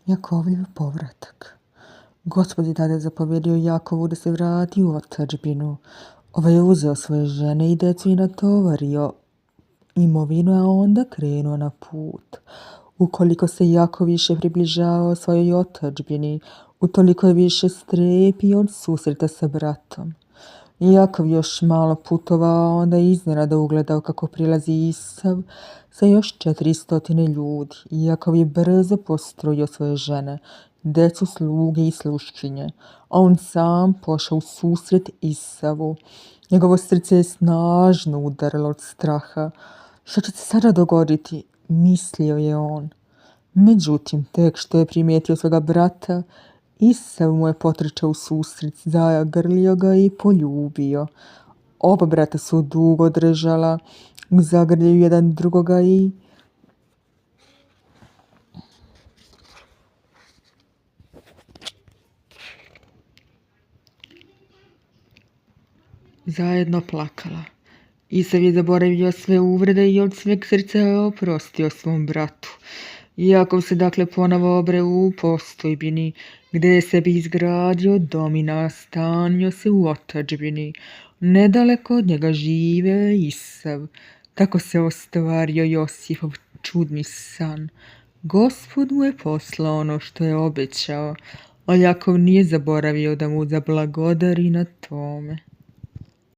Jakovljev povratak. Gospod je tada zapovjedio Jakovu da se vrati u otadžbinu. Ovaj je uzeo svoje žene i djecu i natovario imovinu, a onda krenuo na put. Ukoliko se Jakov više približavao svojoj otadžbini, utoliko je više strepio od susreta sa bratom. Jakov još malo putovao, onda je iznenada ugledao kako prilazi Isav sa još 400 ljudi. Jakov je brzo postrojio svoje žene, decu, sluge i sluškinje, a on sam pošao u susret Isavu. Njegovo srce je snažno udarilo od straha. Što će se sada dogoditi, mislio je on. Međutim, tek što je primijetio svoga brata, Isav mu je potrčao u susret, zagrlio ga i poljubio. Oba brata su dugo držala u zagrljaju jedan drugoga i zajedno plakala. Isav je zaboravio sve uvrede i od sveg srca je oprostio svom bratu. Jakov se dakle ponovo obreo u postojbini, gdje je sebi izgradio dom i nastanio se u otadžbini. Nedaleko od njega žive Isav. Tako se ostvario Josifov čudni san. Gospod mu je poslao ono što je obećao, a Jakov nije zaboravio da mu zablagodari na tome.